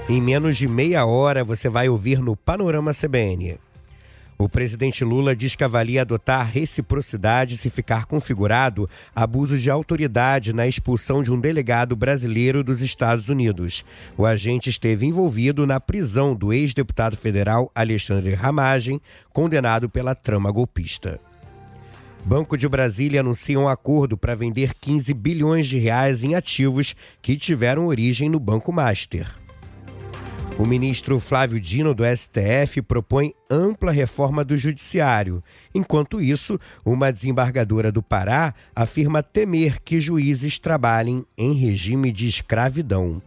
Em menos de meia hora, você vai ouvir no Panorama CBN. O presidente Lula diz que avalia adotar reciprocidade se ficar configurado abuso de autoridade na expulsão de um delegado brasileiro dos Estados Unidos. O agente esteve envolvido na prisão do ex-deputado federal Alexandre Ramagem, condenado pela trama golpista. Banco de Brasília anuncia um acordo para vender 15 bilhões de reais em ativos que tiveram origem no Banco Master. O ministro Flávio Dino, do STF, propõe ampla reforma do judiciário. Enquanto isso, uma desembargadora do Pará afirma temer que juízes trabalhem em regime de escravidão.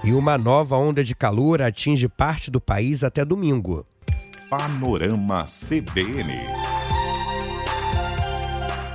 E uma nova onda de calor atinge parte do país até domingo. Panorama CBN.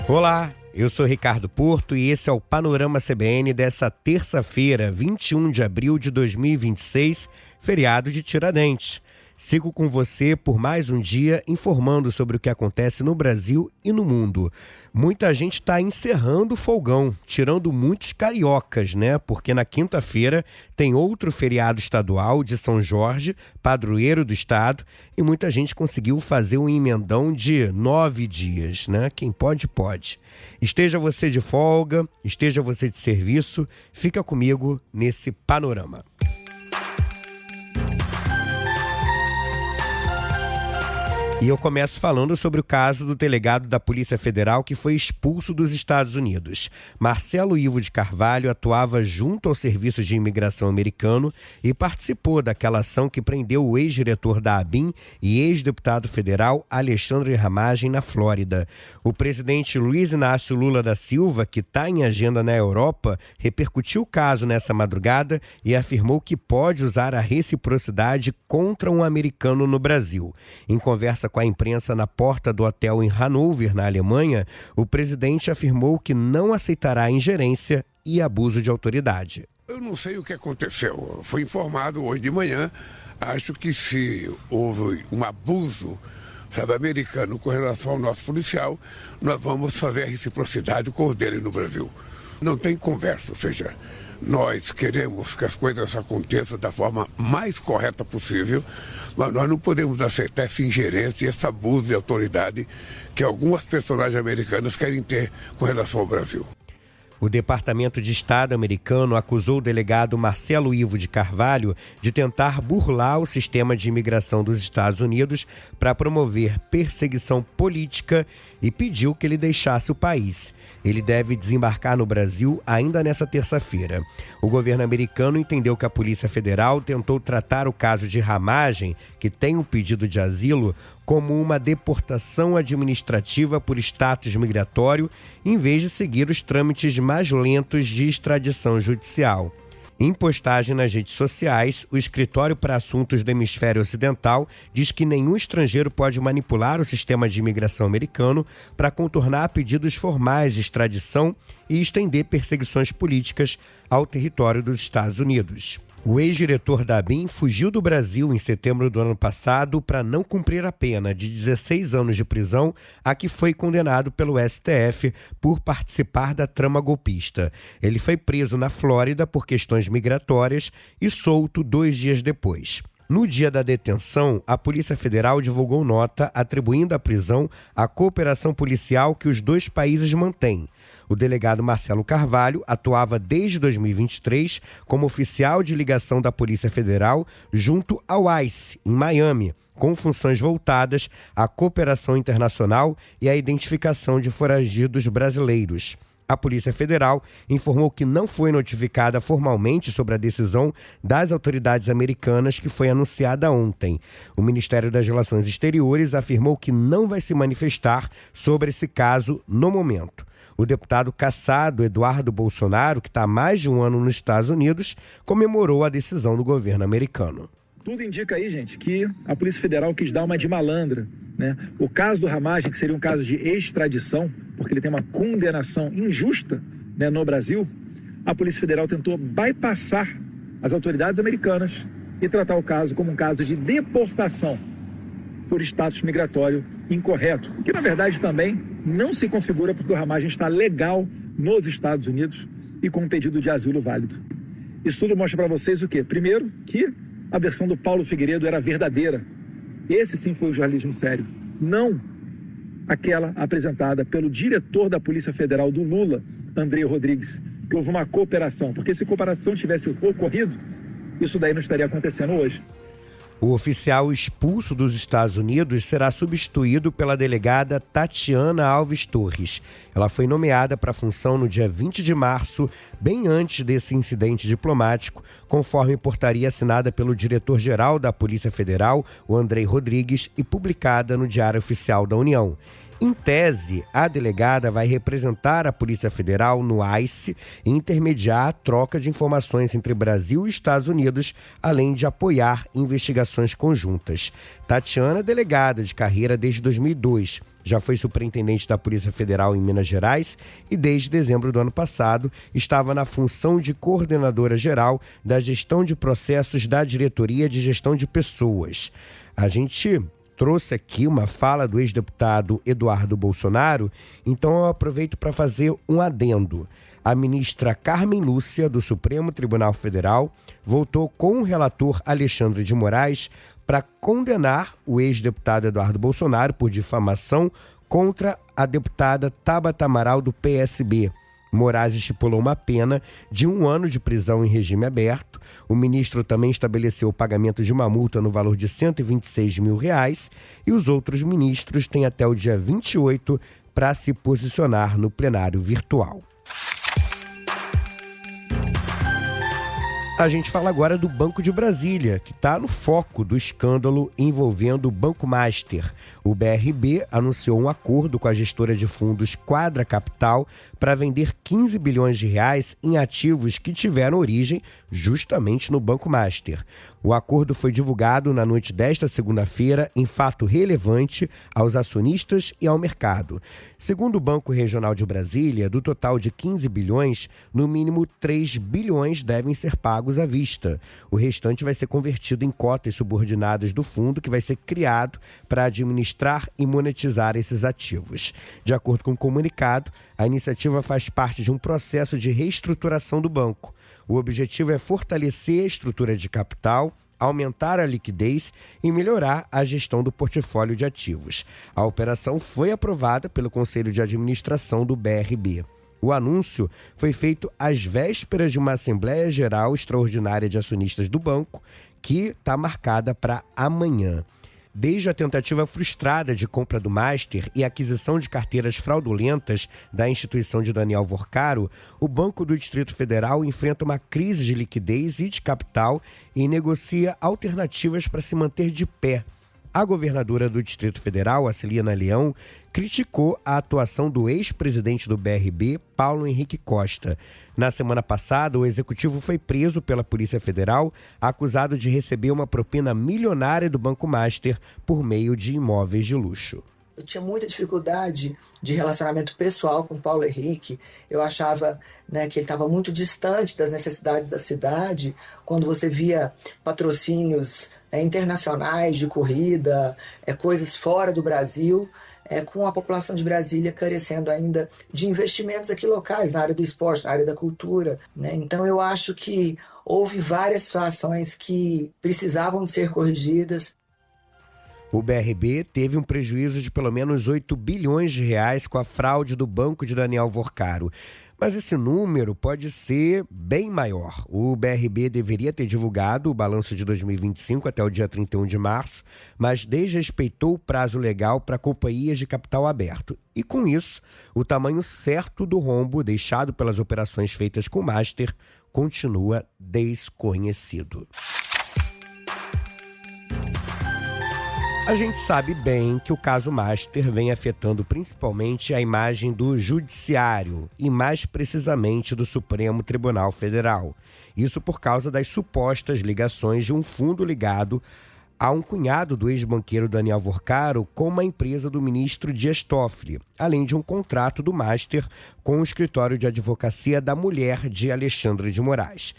Olá, eu sou Ricardo Porto e esse é o Panorama CBN dessa terça-feira, 21 de abril de 2026, feriado de Tiradentes. Sigo com você por mais um dia informando sobre o que acontece no Brasil e no mundo. Muita gente está encerrando o folgão, tirando muitos cariocas, né? Porque na quinta-feira tem outro feriado estadual de São Jorge, padroeiro do estado, e muita gente conseguiu fazer um emendão de 9 dias, né? Quem pode, pode. Esteja você de folga, esteja você de serviço, fica comigo nesse panorama. E eu começo falando sobre o caso do delegado da Polícia Federal que foi expulso dos Estados Unidos. Marcelo Ivo de Carvalho atuava junto ao Serviço de Imigração americano e participou daquela ação que prendeu o ex-diretor da ABIN e ex-deputado federal Alexandre Ramagem na Flórida. O presidente Luiz Inácio Lula da Silva, que está em agenda na Europa, repercutiu o caso nessa madrugada e afirmou que pode usar a reciprocidade contra um americano no Brasil. Em conversa com a imprensa na porta do hotel em Hannover, na Alemanha, o presidente afirmou que não aceitará ingerência e abuso de autoridade. Eu não sei o que aconteceu. Fui informado hoje de manhã. Acho que se houve um abuso, americano com relação ao nosso policial, nós vamos fazer a reciprocidade com o dele no Brasil. Não tem conversa, ou seja, nós queremos que as coisas aconteçam da forma mais correta possível, mas nós não podemos aceitar essa ingerência e esse abuso de autoridade que algumas personagens americanas querem ter com relação ao Brasil. O Departamento de Estado americano acusou o delegado Marcelo Ivo de Carvalho de tentar burlar o sistema de imigração dos Estados Unidos para promover perseguição política e pediu que ele deixasse o país. Ele deve desembarcar no Brasil ainda nesta terça-feira. O governo americano entendeu que a Polícia Federal tentou tratar o caso de Ramagem, que tem um pedido de asilo, como uma deportação administrativa por status migratório, em vez de seguir os trâmites mais lentos de extradição judicial. Em postagem nas redes sociais, o Escritório para Assuntos do Hemisfério Ocidental diz que nenhum estrangeiro pode manipular o sistema de imigração americano para contornar pedidos formais de extradição e estender perseguições políticas ao território dos Estados Unidos. O ex-diretor da ABIN fugiu do Brasil em setembro do ano passado para não cumprir a pena de 16 anos de prisão a que foi condenado pelo STF por participar da trama golpista. Ele foi preso na Flórida por questões migratórias e solto 2 dias depois. No dia da detenção, a Polícia Federal divulgou nota atribuindo à prisão a cooperação policial que os dois países mantêm. O delegado Marcelo Carvalho atuava desde 2023 como oficial de ligação da Polícia Federal junto ao ICE, em Miami, com funções voltadas à cooperação internacional e à identificação de foragidos brasileiros. A Polícia Federal informou que não foi notificada formalmente sobre a decisão das autoridades americanas que foi anunciada ontem. O Ministério das Relações Exteriores afirmou que não vai se manifestar sobre esse caso no momento. O deputado cassado Eduardo Bolsonaro, que está há mais de um ano nos Estados Unidos, comemorou a decisão do governo americano. Tudo indica aí, gente, que a Polícia Federal quis dar uma de malandra, né? O caso do Ramagem, que seria um caso de extradição, porque ele tem uma condenação injusta, né, no Brasil, a Polícia Federal tentou bypassar as autoridades americanas e tratar o caso como um caso de deportação por status migratório incorreto, que na verdade também não se configura porque o Ramagem está legal nos Estados Unidos e com um pedido de asilo válido. Isso tudo mostra para vocês o quê? Primeiro, que a versão do Paulo Figueiredo era verdadeira. Esse sim foi o jornalismo sério. Não aquela apresentada pelo diretor da Polícia Federal do Lula, André Rodrigues, que houve uma cooperação. Porque se cooperação tivesse ocorrido, isso daí não estaria acontecendo hoje. O oficial expulso dos Estados Unidos será substituído pela delegada Tatiana Alves Torres. Ela foi nomeada para a função no dia 20 de março, bem antes desse incidente diplomático, conforme portaria assinada pelo diretor-geral da Polícia Federal, o André Rodrigues, e publicada no Diário Oficial da União. Em tese, a delegada vai representar a Polícia Federal no ICE e intermediar a troca de informações entre Brasil e Estados Unidos, além de apoiar investigações conjuntas. Tatiana é delegada de carreira desde 2002. Já foi superintendente da Polícia Federal em Minas Gerais e, desde dezembro do ano passado, estava na função de coordenadora geral da gestão de processos da Diretoria de Gestão de Pessoas. A gente trouxe aqui uma fala do ex-deputado Eduardo Bolsonaro, então eu aproveito para fazer um adendo. A ministra Carmen Lúcia, do Supremo Tribunal Federal, voltou com o relator Alexandre de Moraes para condenar o ex-deputado Eduardo Bolsonaro por difamação contra a deputada Tabata Amaral, do PSB. Moraes estipulou uma pena de 1 ano de prisão em regime aberto. O ministro também estabeleceu o pagamento de uma multa no valor de R$126 mil e os outros ministros têm até o dia 28 para se posicionar no plenário virtual. A gente fala agora do Banco de Brasília, que está no foco do escândalo envolvendo o Banco Master. O BRB anunciou um acordo com a gestora de fundos Quadra Capital para vender 15 bilhões de reais em ativos que tiveram origem justamente no Banco Master. O acordo foi divulgado na noite desta segunda-feira em fato relevante aos acionistas e ao mercado. Segundo o Banco Regional de Brasília, do total de 15 bilhões, no mínimo 3 bilhões devem ser pagos à vista. O restante vai ser convertido em cotas subordinadas do fundo, que vai ser criado para administrar e monetizar esses ativos. De acordo com o comunicado, a iniciativa faz parte de um processo de reestruturação do banco. O objetivo é fortalecer a estrutura de capital, aumentar a liquidez e melhorar a gestão do portfólio de ativos. A operação foi aprovada pelo Conselho de Administração do BRB. O anúncio foi feito às vésperas de uma Assembleia Geral Extraordinária de Acionistas do banco, que está marcada para amanhã. Desde a tentativa frustrada de compra do Master e aquisição de carteiras fraudulentas da instituição de Daniel Vorcaro, o Banco do Distrito Federal enfrenta uma crise de liquidez e de capital e negocia alternativas para se manter de pé. A governadora do Distrito Federal, Aceliana Leão, criticou a atuação do ex-presidente do BRB, Paulo Henrique Costa. Na semana passada, o executivo foi preso pela Polícia Federal, acusado de receber uma propina milionária do Banco Master por meio de imóveis de luxo. Eu tinha muita dificuldade de relacionamento pessoal com o Paulo Henrique. Eu achava, que ele estava muito distante das necessidades da cidade. Quando você via patrocínios internacionais de corrida, coisas fora do Brasil, com a população de Brasília carecendo ainda de investimentos aqui locais, na área do esporte, na área da cultura. Então eu acho que houve várias situações que precisavam ser corrigidas. O BRB teve um prejuízo de pelo menos 8 bilhões de reais com a fraude do banco de Daniel Vorcaro. Mas esse número pode ser bem maior. O BRB deveria ter divulgado o balanço de 2025 até o dia 31 de março, mas desrespeitou o prazo legal para companhias de capital aberto. E com isso, o tamanho certo do rombo deixado pelas operações feitas com o Master continua desconhecido. A gente sabe bem que o caso Master vem afetando principalmente a imagem do Judiciário e, mais precisamente, do Supremo Tribunal Federal. Isso por causa das supostas ligações de um fundo ligado a um cunhado do ex-banqueiro Daniel Vorcaro com uma empresa do ministro Dias Toffoli, além de um contrato do Master com o escritório de advocacia da mulher de Alexandre de Moraes.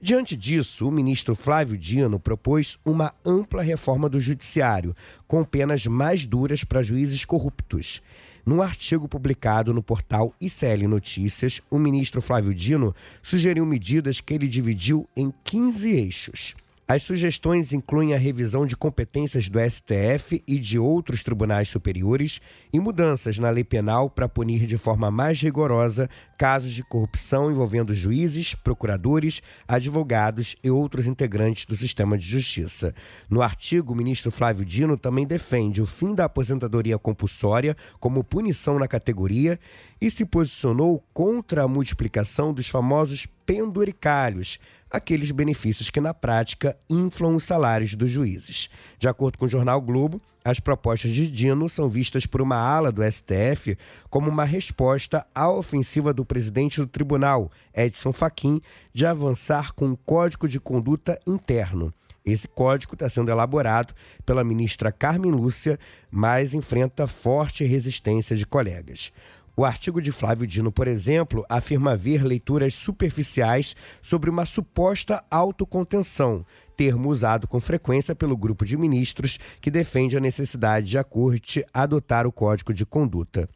Diante disso, o ministro Flávio Dino propôs uma ampla reforma do Judiciário, com penas mais duras para juízes corruptos. Num artigo publicado no portal ICL Notícias, o ministro Flávio Dino sugeriu medidas que ele dividiu em 15 eixos. As sugestões incluem a revisão de competências do STF e de outros tribunais superiores e mudanças na lei penal para punir de forma mais rigorosa casos de corrupção envolvendo juízes, procuradores, advogados e outros integrantes do sistema de justiça. No artigo, o ministro Flávio Dino também defende o fim da aposentadoria compulsória como punição na categoria e se posicionou contra a multiplicação dos famosos penduricalhos, aqueles benefícios que, na prática, inflam os salários dos juízes. De acordo com o jornal Globo, as propostas de Dino são vistas por uma ala do STF como uma resposta à ofensiva do presidente do tribunal, Edson Fachin, de avançar com um código de conduta interno. Esse código está sendo elaborado pela ministra Carmen Lúcia, mas enfrenta forte resistência de colegas. O artigo de Flávio Dino, por exemplo, afirma haver leituras superficiais sobre uma suposta autocontenção, termo usado com frequência pelo grupo de ministros que defende a necessidade de a Corte adotar o Código de Conduta.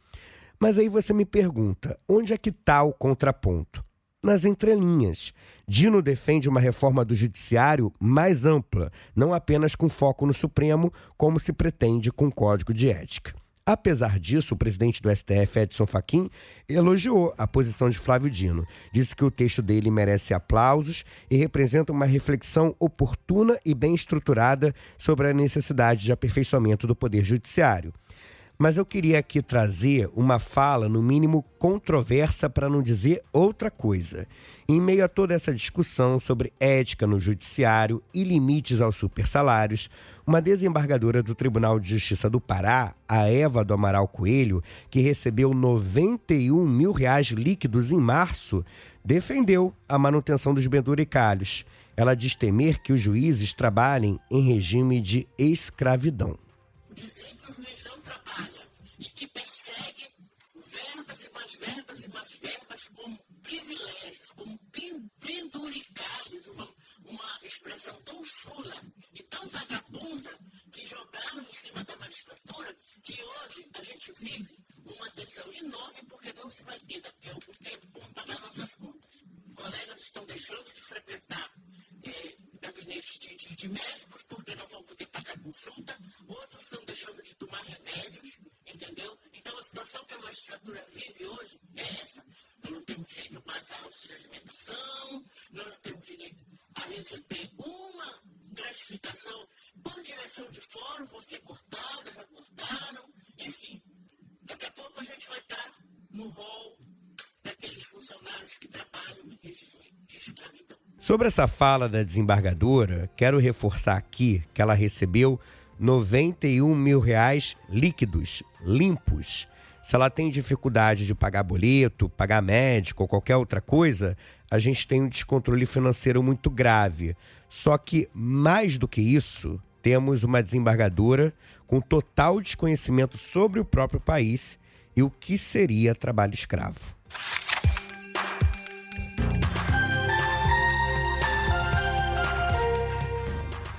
Mas aí você me pergunta, onde é que está o contraponto? Nas entrelinhas. Dino defende uma reforma do judiciário mais ampla, não apenas com foco no Supremo, como se pretende com o Código de Ética. Apesar disso, o presidente do STF, Edson Fachin, elogiou a posição de Flávio Dino. Disse que o texto dele merece aplausos e representa uma reflexão oportuna e bem estruturada sobre a necessidade de aperfeiçoamento do Poder Judiciário. Mas eu queria aqui trazer uma fala, no mínimo, controversa, para não dizer outra coisa. Em meio a toda essa discussão sobre ética no judiciário e limites aos supersalários, uma desembargadora do Tribunal de Justiça do Pará, a Eva do Amaral Coelho, que recebeu R$91 mil líquidos em março, defendeu a manutenção dos penduricalhos. Ela diz temer que os juízes trabalhem em regime de escravidão. Que persegue verbas e mais verbas como privilégios, como penduricalhos, uma expressão tão chula e tão vagabunda que jogaram em cima da magistratura, que hoje a gente vive uma tensão enorme porque não se vai ter daqui a algum tempo como pagar nossas contas. Colegas estão deixando de frequentar gabinetes de médicos porque não vão poder pagar consulta, outros estão deixando de tomar remédios, entendeu? Então a situação que a magistratura vive hoje é essa. Nós não temos direito mais a auxílio alimentação, nós não temos direito a receber uma gratificação por direção de fórum, você cortada, já cortaram, enfim. Daqui a pouco a gente vai estar no rol daqueles funcionários que trabalham em regime de escravidão. Sobre essa fala da desembargadora, quero reforçar aqui que ela recebeu R$91 mil líquidos, limpos. Se ela tem dificuldade de pagar boleto, pagar médico ou qualquer outra coisa, a gente tem um descontrole financeiro muito grave. Só que, mais do que isso, temos uma desembargadora com total desconhecimento sobre o próprio país e o que seria trabalho escravo.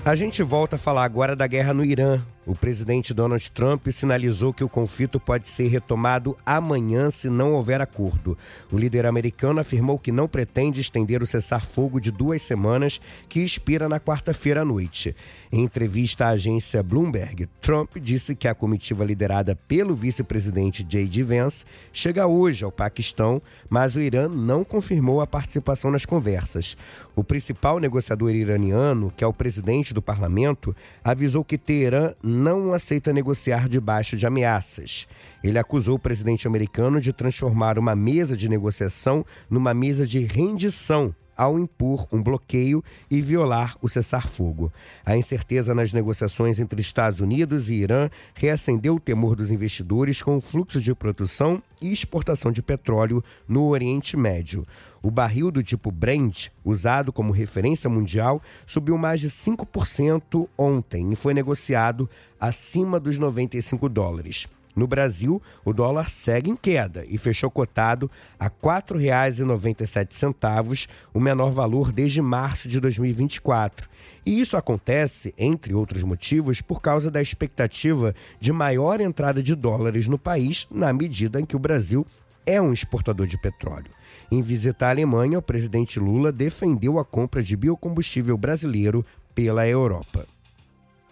A gente volta a falar agora da guerra no Irã. O presidente Donald Trump sinalizou que o conflito pode ser retomado amanhã se não houver acordo. O líder americano afirmou que não pretende estender o cessar-fogo de 2 semanas, que expira na quarta-feira à noite. Em entrevista à agência Bloomberg, Trump disse que a comitiva liderada pelo vice-presidente J.D. Vance chega hoje ao Paquistão, mas o Irã não confirmou a participação nas conversas. O principal negociador iraniano, que é o presidente do parlamento, avisou que Teherã não aceita negociar debaixo de ameaças. Ele acusou o presidente americano de transformar uma mesa de negociação numa mesa de rendição, ao impor um bloqueio e violar o cessar-fogo. A incerteza nas negociações entre Estados Unidos e Irã reacendeu o temor dos investidores com o fluxo de produção e exportação de petróleo no Oriente Médio. O barril do tipo Brent, usado como referência mundial, subiu mais de 5% ontem e foi negociado acima dos $95. No Brasil, o dólar segue em queda e fechou cotado a R$ 4,97, o menor valor desde março de 2024. E isso acontece, entre outros motivos, por causa da expectativa de maior entrada de dólares no país, na medida em que o Brasil é um exportador de petróleo. Em visita à Alemanha, o presidente Lula defendeu a compra de biocombustível brasileiro pela Europa.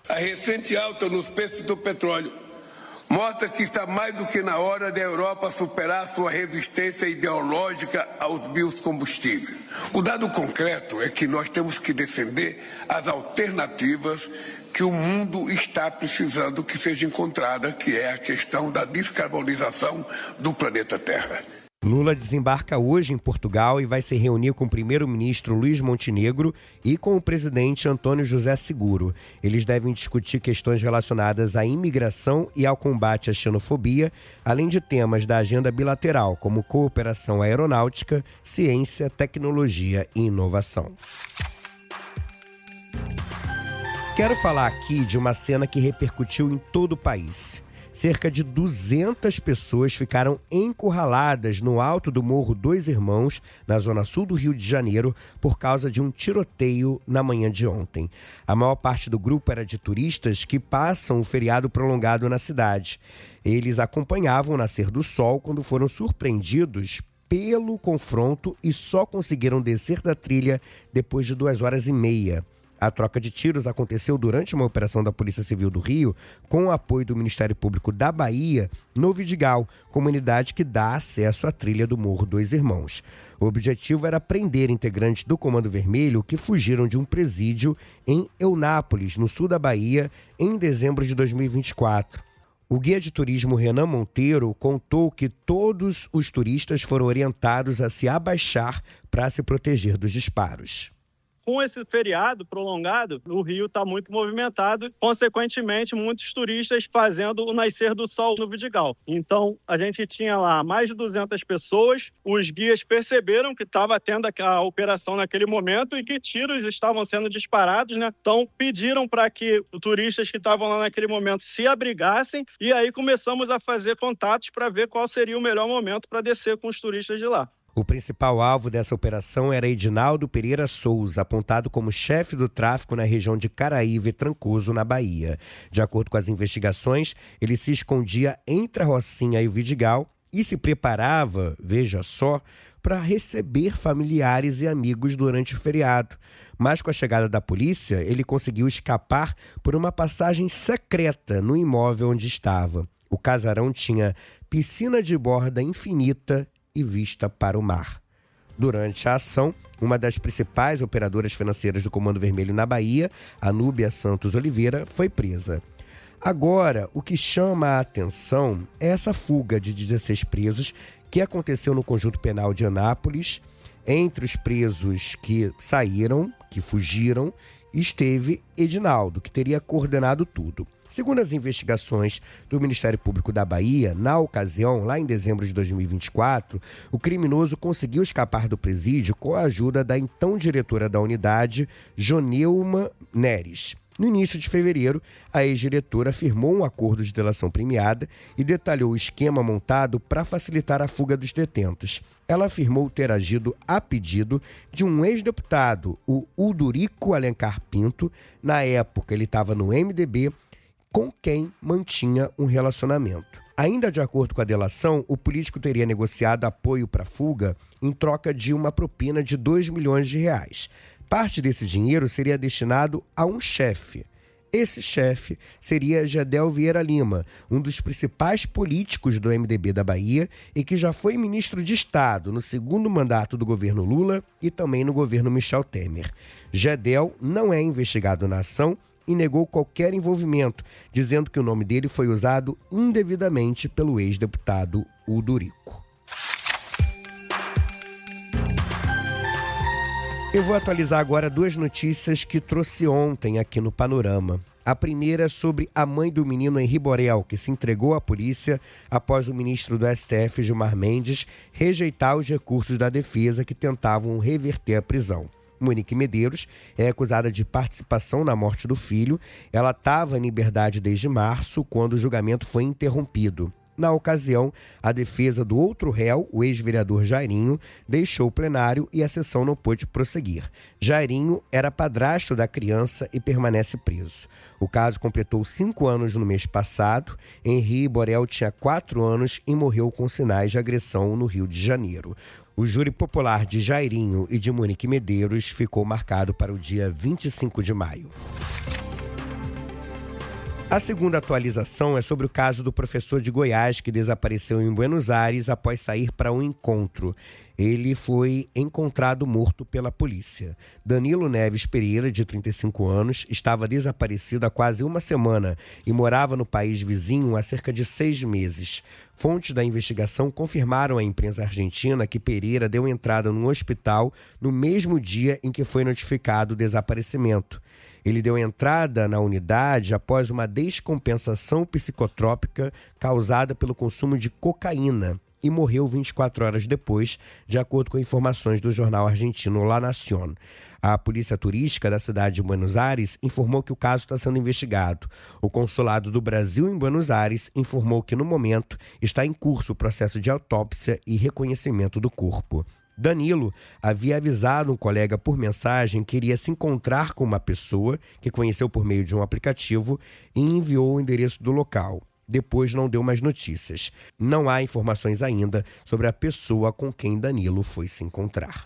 A recente alta nos preços do petróleo mostra que está mais do que na hora da Europa superar sua resistência ideológica aos biocombustíveis. O dado concreto é que nós temos que defender as alternativas que o mundo está precisando que seja encontrada, que é a questão da descarbonização do planeta Terra. Lula desembarca hoje em Portugal e vai se reunir com o primeiro-ministro Luís Montenegro e com o presidente Antônio José Seguro. Eles devem discutir questões relacionadas à imigração e ao combate à xenofobia, além de temas da agenda bilateral, como cooperação aeronáutica, ciência, tecnologia e inovação. Quero falar aqui de uma cena que repercutiu em todo o país. Cerca de 200 pessoas ficaram encurraladas no alto do Morro Dois Irmãos, na zona sul do Rio de Janeiro, por causa de um tiroteio na manhã de ontem. A maior parte do grupo era de turistas que passam o feriado prolongado na cidade. Eles acompanhavam o nascer do sol quando foram surpreendidos pelo confronto e só conseguiram descer da trilha depois de 2h30. A troca de tiros aconteceu durante uma operação da Polícia Civil do Rio, com o apoio do Ministério Público da Bahia, no Vidigal, comunidade que dá acesso à trilha do Morro Dois Irmãos. O objetivo era prender integrantes do Comando Vermelho que fugiram de um presídio em Eunápolis, no sul da Bahia, em dezembro de 2024. O guia de turismo Renan Monteiro contou que todos os turistas foram orientados a se abaixar para se proteger dos disparos. Com esse feriado prolongado, o Rio está muito movimentado, consequentemente, muitos turistas fazendo o nascer do sol no Vidigal. Então, a gente tinha lá mais de 200 pessoas, os guias perceberam que estava tendo a operação naquele momento e que tiros estavam sendo disparados, né? Então, pediram para que os turistas que estavam lá naquele momento se abrigassem e aí começamos a fazer contatos para ver qual seria o melhor momento para descer com os turistas de lá. O principal alvo dessa operação era Edinaldo Pereira Souza, apontado como chefe do tráfico na região de Caraíva e Trancoso, na Bahia. De acordo com as investigações, ele se escondia entre a Rocinha e o Vidigal e se preparava, veja só, para receber familiares e amigos durante o feriado. Mas com a chegada da polícia, ele conseguiu escapar por uma passagem secreta no imóvel onde estava. O casarão tinha piscina de borda infinita e vista para o mar. Durante a ação, uma das principais operadoras financeiras do Comando Vermelho na Bahia, a Núbia Santos Oliveira, foi presa. Agora, o que chama a atenção é essa fuga de 16 presos que aconteceu no Conjunto Penal de Anápolis. Entre os presos que saíram, que fugiram, esteve Edinaldo, que teria coordenado tudo. Segundo as investigações do Ministério Público da Bahia, na ocasião, lá em dezembro de 2024, o criminoso conseguiu escapar do presídio com a ajuda da então diretora da unidade, Joneuma Neres. No início de fevereiro, a ex-diretora firmou um acordo de delação premiada e detalhou o esquema montado para facilitar a fuga dos detentos. Ela afirmou ter agido a pedido de um ex-deputado, o Uldurico Alencar Pinto. Na época, ele estava no MDB, com quem mantinha um relacionamento. Ainda de acordo com a delação, o político teria negociado apoio para a fuga em troca de uma propina de R$2 milhões. Parte desse dinheiro seria destinado a um chefe. Esse chefe seria Gedel Vieira Lima, um dos principais políticos do MDB da Bahia e que já foi ministro de Estado no segundo mandato do governo Lula e também no governo Michel Temer. Gedel não é investigado na ação e negou qualquer envolvimento, dizendo que o nome dele foi usado indevidamente pelo ex-deputado Uldurico. Eu vou atualizar agora duas notícias que trouxe ontem aqui no Panorama. A primeira é sobre a mãe do menino Henri Borel, que se entregou à polícia após o ministro do STF, Gilmar Mendes, rejeitar os recursos da defesa que tentavam reverter a prisão. Monique Medeiros é acusada de participação na morte do filho. Ela estava em liberdade desde março, quando o julgamento foi interrompido. Na ocasião, a defesa do outro réu, o ex-vereador Jairinho, deixou o plenário e a sessão não pôde prosseguir. Jairinho era padrasto da criança e permanece preso. O caso completou 5 anos no mês passado. Henri Borel tinha 4 anos e morreu com sinais de agressão no Rio de Janeiro. O júri popular de Jairinho e de Monique Medeiros ficou marcado para o dia 25 de maio. A segunda atualização é sobre o caso do professor de Goiás que desapareceu em Buenos Aires após sair para um encontro. Ele foi encontrado morto pela polícia. Danilo Neves Pereira, de 35 anos, estava desaparecido há quase uma semana e morava no país vizinho há cerca de 6 meses. Fontes da investigação confirmaram à imprensa argentina que Pereira deu entrada no hospital no mesmo dia em que foi notificado o desaparecimento. Ele deu entrada na unidade após uma descompensação psicotrópica causada pelo consumo de cocaína e morreu 24 horas depois, de acordo com informações do jornal argentino La Nación. A polícia turística da cidade de Buenos Aires informou que o caso está sendo investigado. O consulado do Brasil em Buenos Aires informou que, no momento, está em curso o processo de autópsia e reconhecimento do corpo. Danilo havia avisado um colega por mensagem que iria se encontrar com uma pessoa que conheceu por meio de um aplicativo e enviou o endereço do local. Depois não deu mais notícias. Não há informações ainda sobre a pessoa com quem Danilo foi se encontrar.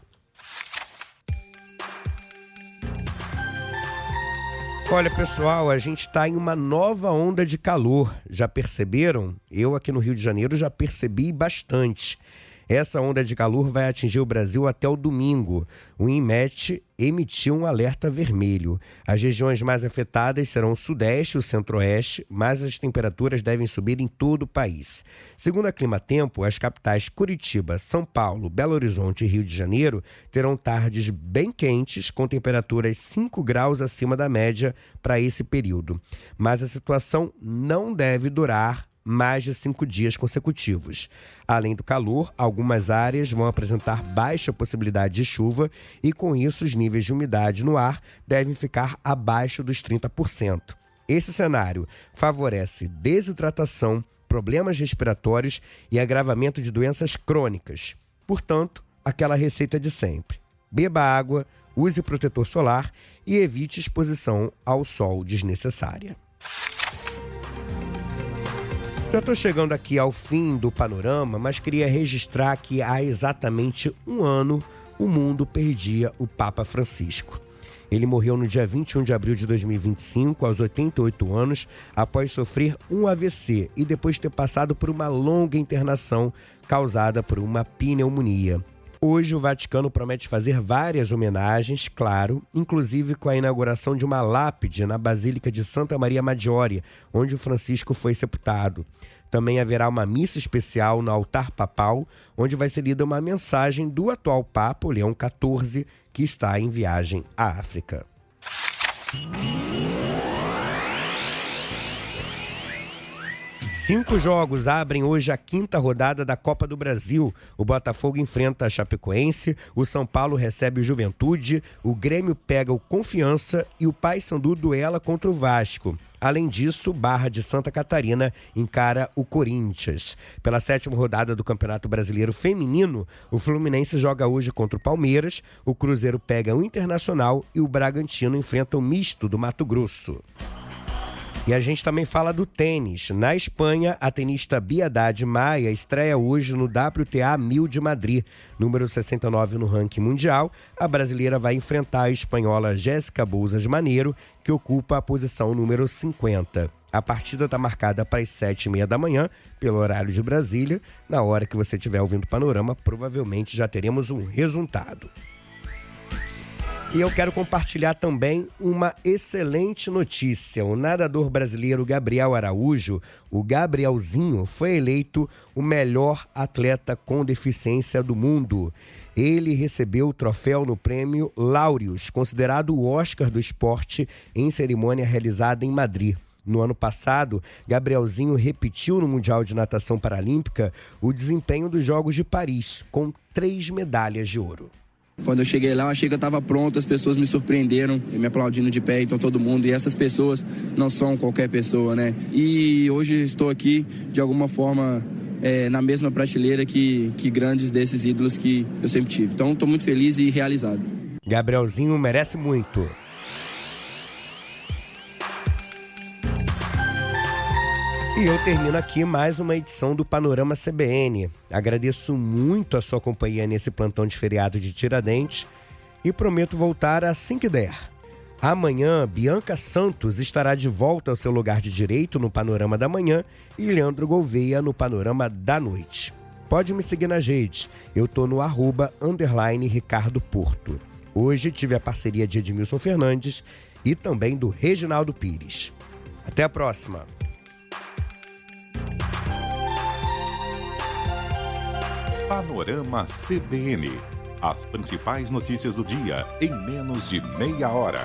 Olha, pessoal, a gente está em uma nova onda de calor. Já perceberam? Eu aqui no Rio de Janeiro já percebi bastante. Essa onda de calor vai atingir o Brasil até o domingo. O INMET emitiu um alerta vermelho. As regiões mais afetadas serão o Sudeste e o Centro-Oeste, mas as temperaturas devem subir em todo o país. Segundo a Climatempo, as capitais Curitiba, São Paulo, Belo Horizonte e Rio de Janeiro terão tardes bem quentes, com temperaturas 5 graus acima da média para esse período. Mas a situação não deve durar mais de 5 dias consecutivos. Além do calor, algumas áreas vão apresentar baixa possibilidade de chuva e, com isso, os níveis de umidade no ar devem ficar abaixo dos 30%. Esse cenário favorece desidratação, problemas respiratórios e agravamento de doenças crônicas. Portanto, aquela receita de sempre: beba água, use protetor solar e evite exposição ao sol desnecessária. Já estou chegando aqui ao fim do panorama, mas queria registrar que há exatamente 1 ano o mundo perdia o Papa Francisco. Ele morreu no dia 21 de abril de 2025, aos 88 anos, após sofrer um AVC e depois ter passado por uma longa internação causada por uma pneumonia. Hoje o Vaticano promete fazer várias homenagens, claro, inclusive com a inauguração de uma lápide na Basílica de Santa Maria Maggiore, onde o Francisco foi sepultado. Também haverá uma missa especial no altar papal, onde vai ser lida uma mensagem do atual Papa, Leão XIV, que está em viagem à África. Cinco jogos abrem hoje a 5ª rodada da Copa do Brasil. O Botafogo enfrenta a Chapecoense, o São Paulo recebe o Juventude, o Grêmio pega o Confiança e o Paysandu duela contra o Vasco. Além disso, Barra de Santa Catarina encara o Corinthians. Pela 7ª rodada do Campeonato Brasileiro Feminino, o Fluminense joga hoje contra o Palmeiras, o Cruzeiro pega o Internacional e o Bragantino enfrenta o Misto do Mato Grosso. E a gente também fala do tênis. Na Espanha, a tenista Bia Haddad Maia estreia hoje no WTA 1000 de Madrid. Número 69 no ranking mundial, a brasileira vai enfrentar a espanhola Jéssica Bouzas Maneiro, que ocupa a posição número 50. A partida está marcada para as 7h30 da manhã, pelo horário de Brasília. Na hora que você estiver ouvindo o Panorama, provavelmente já teremos um resultado. E eu quero compartilhar também uma excelente notícia. O nadador brasileiro Gabriel Araújo, o Gabrielzinho, foi eleito o melhor atleta com deficiência do mundo. Ele recebeu o troféu no prêmio Laureus, considerado o Oscar do esporte, em cerimônia realizada em Madrid. No ano passado, Gabrielzinho repetiu no Mundial de Natação Paralímpica o desempenho dos Jogos de Paris, com 3 medalhas de ouro. Quando eu cheguei lá, eu achei que eu estava pronto, as pessoas me surpreenderam, me aplaudindo de pé, então todo mundo, e essas pessoas não são qualquer pessoa, né? E hoje estou aqui, de alguma forma, na mesma prateleira que grandes desses ídolos que eu sempre tive. Então, estou muito feliz e realizado. Gabrielzinho merece muito. E eu termino aqui mais uma edição do Panorama CBN. Agradeço muito a sua companhia nesse plantão de feriado de Tiradentes e prometo voltar assim que der. Amanhã, Bianca Santos estará de volta ao seu lugar de direito no Panorama da Manhã e Leandro Gouveia no Panorama da Noite. Pode me seguir nas redes, eu tô no @Ricardo Porto. Hoje tive a parceria de Edmilson Fernandes e também do Reginaldo Pires. Até a próxima! Panorama CBN. As principais notícias do dia em menos de meia hora.